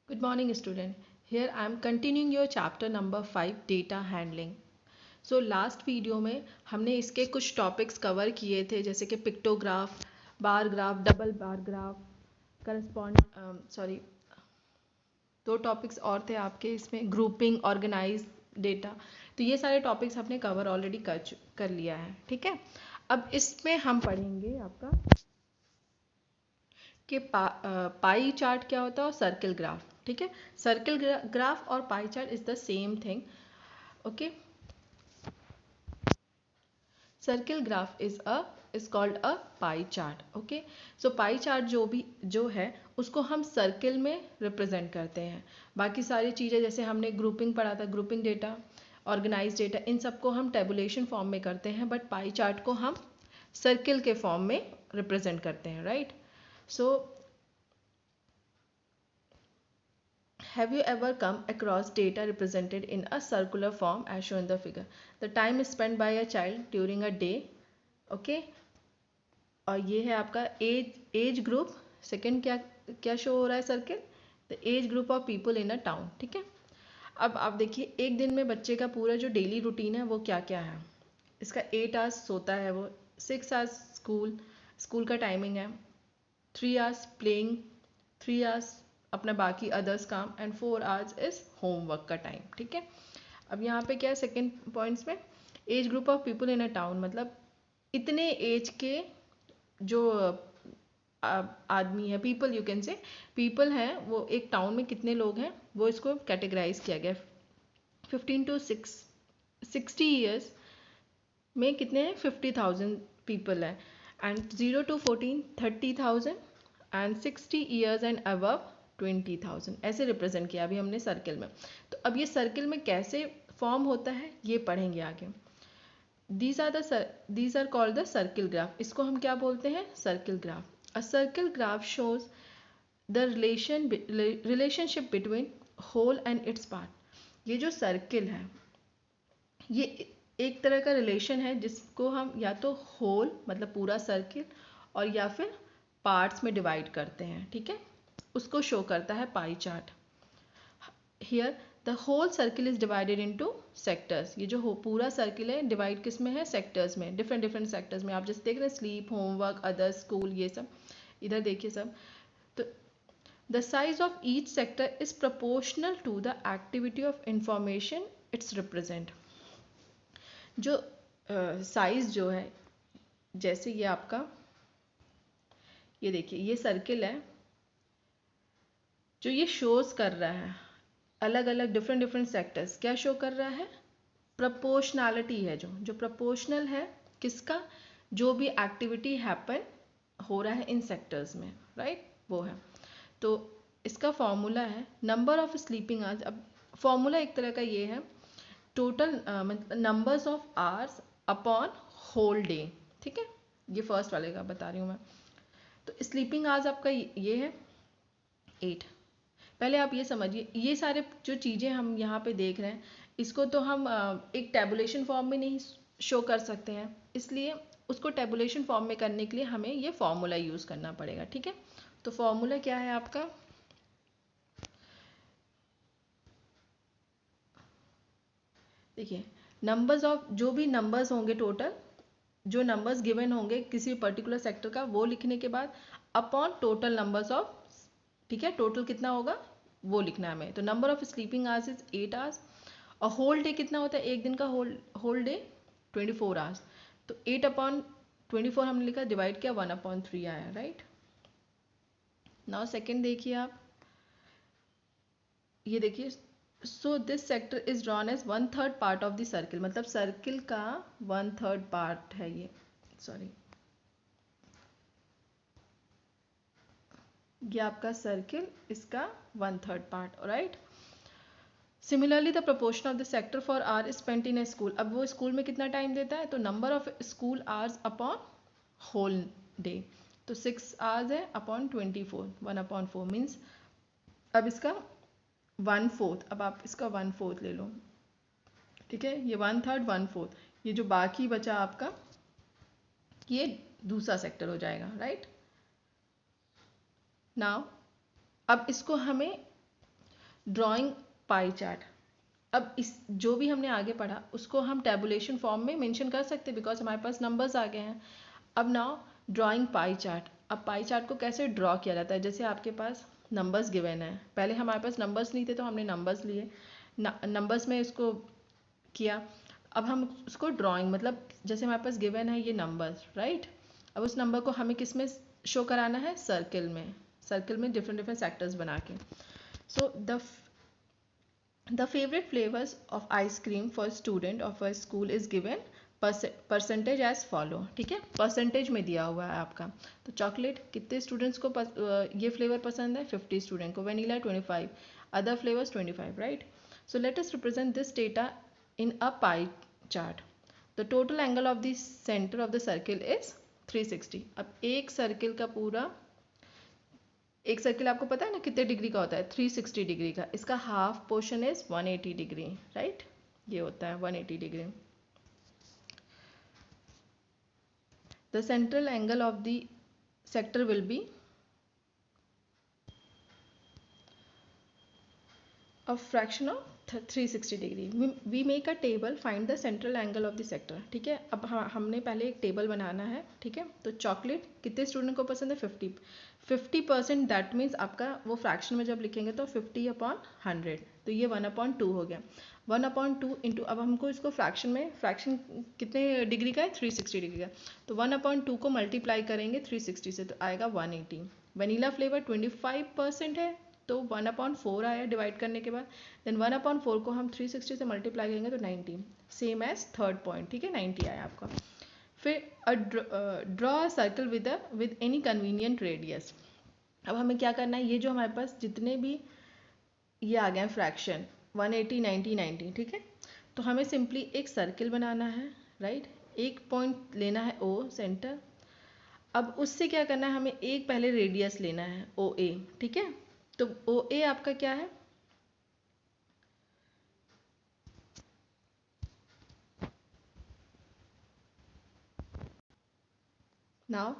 Good morning, student. Here I am continuing your chapter number 5 data handling. So last video में हमने इसके कुछ topics cover किए थे जैसे कि pictograph, bar graph, double bar graph, correspond sorry दो टॉपिक्स और थे आपके इसमें ग्रुपिंग, ऑर्गेनाइज डेटा। तो ये सारे टॉपिक्स हमने कवर ऑलरेडी कर लिया है। ठीक है, अब इसमें हम पढ़ेंगे आपका कि पाई चार्ट क्या होता है और सर्किल ग्राफ। ठीक है, सर्किल ग्राफ और pie chart is the same thing. Okay, circle graph is called a pie chart. Okay, so pie chart जो है उसको हम सर्किल में रिप्रेजेंट करते हैं। बाकी सारी चीज़ें जैसे हमने ग्रुपिंग पढ़ा था, ग्रुपिंग डेटा, ऑर्गेनाइज डेटा, इन सबको हम टेबुलेशन फॉर्म में करते हैं, बट पाई चार्ट को हम सर्किल के फॉर्म में रिप्रेजेंट करते हैं। Right, so have you ever come across data represented in a circular form as shown in the figure? The time is spent by a child during a day. Okay, और ये है आपका age group. Second क्या क्या show हो रहा है circle? The age group of people in a town. ठीक है, अब आप देखिए एक दिन में बच्चे का पूरा जो डेली रूटीन है वो क्या क्या है। इसका 8 आवर्स सोता है वो, 6 आवर्स स्कूल का टाइमिंग है, 3 आवर्स प्लेइंग, 3 आवर्स अपना बाकी अदर्स काम, एंड 4 आवर्स इज होमवर्क का टाइम। ठीक है, अब यहाँ पे क्या है सेकेंड पॉइंट्स में, age group of people in a town, मतलब इतने एज के जो आदमी है, people you can say, people हैं वो एक टाउन में कितने लोग हैं वो इसको कैटेगराइज किया गया। 15 to 60 ईयर्स में कितने हैं? 50,000 पीपल हैं, and 0 to 14 30,000, and 60 years and above 20,000। ऐसे रिप्रेजेंट किया अभी हमने सर्किल में। तो अब ये सर्किल में कैसे फॉर्म होता है ये पढ़ेंगे आगे। These are called the circle graph. इसको हम क्या बोलते हैं? Circle graph. A circle graph shows the relationship between whole and its part. ये जो सर्किल है ये एक तरह का रिलेशन है जिसको हम या तो होल मतलब पूरा सर्किल और या फिर पार्ट्स में डिवाइड करते हैं। ठीक है, उसको शो करता है pie chart. Here the whole circle is divided into sectors. ये जो पूरा सर्किल है डिवाइड किस में है? सेक्टर्स में, डिफरेंट डिफरेंट सेक्टर्स में। आप जैसे देख रहे हैं स्लीप, होमवर्क, अदर, स्कूल, ये सब इधर देखिए सब। तो the size of each sector is proportional to the activity of information its represent. जो साइज जो है, जैसे ये आपका, ये देखिए ये सर्किल है जो ये शोज कर रहा है अलग अलग डिफरेंट डिफरेंट सेक्टर्स। क्या शो कर रहा है? प्रोपोर्शनैलिटी है, जो प्रोपोर्शनल है किसका? जो भी एक्टिविटी हैपन हो रहा है इन सेक्टर्स में, राइट, वो है। तो इसका फॉर्मूला है नंबर ऑफ स्लीपिंग आवर्स। अब फॉर्मूला एक तरह का ये है, टोटल मतलब numbers of hours upon whole day. ठीक है, ये फर्स्ट वाले का बता रही हूँ मैं। तो स्लीपिंग आवर्स आपका ये है 8। पहले आप ये समझिए, ये सारे जो चीज़ें हम यहाँ पे देख रहे हैं इसको तो हम एक टेबुलेशन फॉर्म में नहीं शो कर सकते हैं, इसलिए उसको टेबुलेशन फॉर्म में करने के लिए हमें ये फॉर्मूला यूज़ करना पड़ेगा। ठीक है, तो फॉर्मूला क्या है आपका? देखिए नंबर्स ऑफ जो भी नंबर्स होंगे, टोटल जो नंबर्स गिवन होंगे किसी पर्टिकुलर सेक्टर का, वो लिखने के बाद अपॉन टोटल नंबर्स ऑफ, ठीक है, टोटल कितना होगा वो लिखना है हमें। तो number of sleeping hours is 8 hours, और होल डे कितना होता है एक दिन का? Whole day 24 hours. तो 8/24 हमने लिखा, डिवाइड किया, 1/3 आया। राइट, नाउ सेकेंड देखिए आप, ये देखिए, so this sector is drawn as 1/3 part of the circle, मतलब सर्किल का 1/3 पार्ट है ये, सॉरी, ये आपका सर्किल, इसका 1/3 part. Right, similarly the proportion of the sector for hours spent in a school. अब वो स्कूल में कितना टाइम देता है? तो number of school hours upon whole day. तो 6 आवर्स है अपॉन 24, 1/4 मीन्स, अब इसका 1/4, अब आप इसका 1/4 ले लो। ठीक है, ये 1/3 1/4, ये जो बाकी बचा आपका ये दूसरा सेक्टर हो जाएगा। राइट, नाउ अब इसको हमें ड्राइंग पाई चार्ट। अब इस जो भी हमने आगे पढ़ा उसको हम टेबुलेशन फॉर्म में मेंशन कर सकते हैं बिकॉज हमारे पास नंबर्स आ गए हैं। अब नाउ ड्राइंग पाई चार्ट। अब पाई चार्ट को कैसे ड्रॉ किया जाता है, जैसे आपके पास नंबर्स गिवन है, पहले हमारे पास नंबर्स नहीं थे तो हमने नंबर्स लिए, नंबर्स में इसको किया। अब हम उसको ड्राइंग मतलब जैसे हमारे पास गिवन है ये नंबर्स, राइट। अब उस नंबर को हमें किस में शो कराना है, सर्किल में, सर्किल में डिफरेंट डिफरेंट सेक्टर्स बना के। सो the favorite flavors of ice cream for student of a school is given percentage as follow, ठीक है, परसेंटेज में दिया हुआ है आपका। तो चॉकलेट कितने स्टूडेंट्स को ये फ्लेवर पसंद है, 50 स्टूडेंट को, vanilla 25, other flavours 25, right. So let us represent this data in a pie chart. The total angle of the centre of the circle is 360। अब एक सर्किल का पूरा, एक सर्किल आपको पता है ना कितने डिग्री का होता है, 360 डिग्री का, इसका half portion is 180 degree, right, ये होता है 180 degree. The central angle of the sector will be a fraction of 360 degree. We make a table find the central angle of the sector, ठीक है। अब हमने पहले एक टेबल बनाना है, ठीक है। तो चॉकलेट कितने स्टूडेंट को पसंद है, 50%। दैट मीन्स आपका वो फ्रैक्शन में जब लिखेंगे तो 50/100, तो ये 1/2 हो गया। 1/2 इंटू, अब हमको इसको फ्रैक्शन में, फ्रैक्शन कितने डिग्री का है, 360 डिग्री का, तो 1/2 को मल्टीप्लाई करेंगे 360 से तो आएगा 180। वनीला फ्लेवर 25% है तो 1/4 आया डिवाइड करने के बाद, देन 1/4 को हम 360 से मल्टीप्लाई करेंगे तो 90, सेम एज थर्ड पॉइंट, ठीक है, 90 आया आपका। फिर draw a circle with any convenient radius. अब हमें क्या करना है, ये जो हमारे पास जितने भी ये आ गए हैं फ्रैक्शन 180, 90, 90, ठीक है, तो हमें सिंपली एक सर्किल बनाना है, राइट। एक पॉइंट लेना है ओ सेंटर। अब उससे क्या करना है, हमें एक पहले रेडियस लेना है ओ ए, ठीक है। तो ओ ए आपका क्या है, नाउ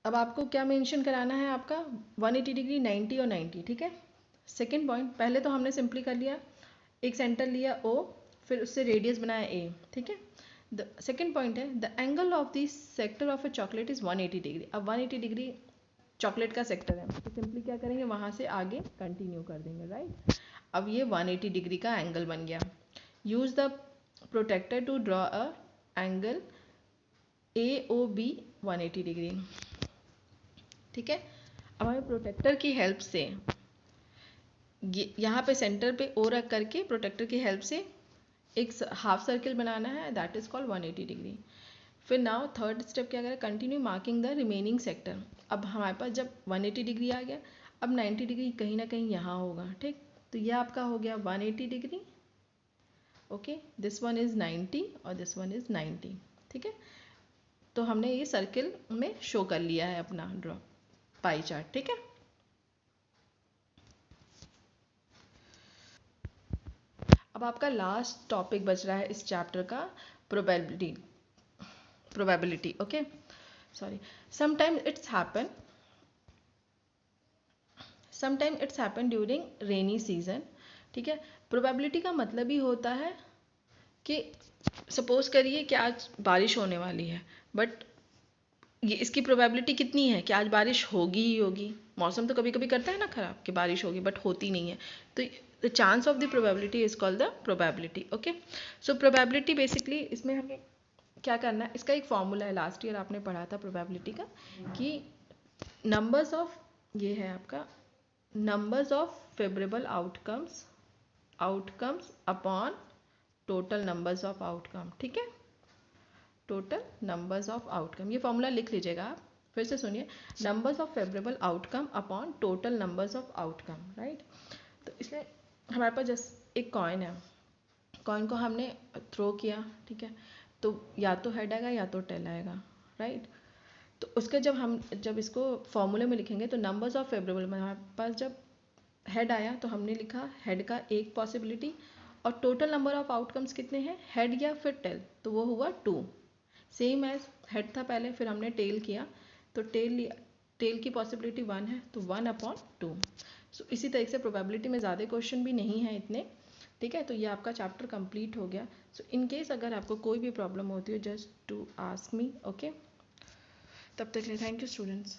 अब आपको क्या मेंशन कराना है, आपका 180 डिग्री, 90 और 90, ठीक है। सेकंड पॉइंट, पहले तो हमने सिंपली कर लिया, एक सेंटर लिया ओ, फिर उससे रेडियस बनाया ए, ठीक है। द सेकंड पॉइंट है the angle of the sector of a chocolate is 180 degree. अब 180 डिग्री चॉकलेट का सेक्टर है तो सिंपली क्या करेंगे, वहाँ से आगे कंटिन्यू कर देंगे, राइट। अब ये 180 डिग्री का एंगल बन गया। Use the protractor to draw a angle A O B 180 degree, ठीक है। अब हमें प्रोटेक्टर की हेल्प से यहाँ पे सेंटर पे ओ रख करके प्रोटेक्टर की हेल्प से एक हाफ सर्किल बनाना है, दैट इज कॉल्ड 180 डिग्री। फिर नाउ थर्ड स्टेप क्या करें, continue marking the remaining sector. अब हमारे पास जब 180 डिग्री आ गया, अब 90 डिग्री कहीं ना कहीं यहाँ होगा, ठीक। तो यह आपका हो गया 180 degree, okay, this one is 90 और दिस वन इज 90, ठीक है। तो हमने ये सर्किल में शो कर लिया है अपना ड्रॉ पाई चार्ट, ठीक है। अब आपका लास्ट टॉपिक बच रहा है इस चैप्टर का, probability, okay, sorry. Sometimes it's happen during rainy season, ठीक है। प्रोबेबिलिटी का मतलब ही होता है कि सपोज करिए कि आज बारिश होने वाली है, बट ये इसकी प्रोबेबिलिटी कितनी है कि आज बारिश होगी ही होगी। मौसम तो कभी कभी करता है ना खराब कि बारिश होगी बट होती नहीं है, तो the chance of the probability is called the probability, okay. So probability basically इसमें हमें क्या करना है, इसका एक फॉर्मूला है, लास्ट ईयर आपने पढ़ा था प्रोबेबिलिटी का, कि नंबर्स ऑफ, ये है आपका, numbers of favourable outcomes upon total numbers of outcome, ठीक है, टोटल नंबर्स ऑफ आउटकम। ये फॉर्मूला लिख लीजिएगा आप, फिर से सुनिए, numbers of favourable outcome upon total numbers of outcome, right. तो इसलिए हमारे पास जैसे एक कॉइन है, कॉइन को हमने थ्रो किया, ठीक है, तो या तो हेड आएगा या तो टेल आएगा, राइट। तो उसके जब इसको फॉर्मूले में लिखेंगे तो नंबर्स ऑफ फेवरेबल में हमारे पास जब हेड आया तो हमने लिखा हेड का एक पॉसिबिलिटी, और टोटल नंबर ऑफ आउटकम्स कितने हैं, हेड या फिर टेल, तो वो हुआ 2, सेम एज हेड था पहले, फिर हमने टेल किया तो टेल की पॉसिबिलिटी 1 है तो 1/2। सो इसी तरीके से प्रोबेबिलिटी में ज़्यादा क्वेश्चन भी नहीं है इतने, ठीक है। तो ये आपका चैप्टर कंप्लीट हो गया। सो इन केस अगर आपको कोई भी प्रॉब्लम होती है just to ask me, okay. तब तक के लिए थैंक यू स्टूडेंट्स।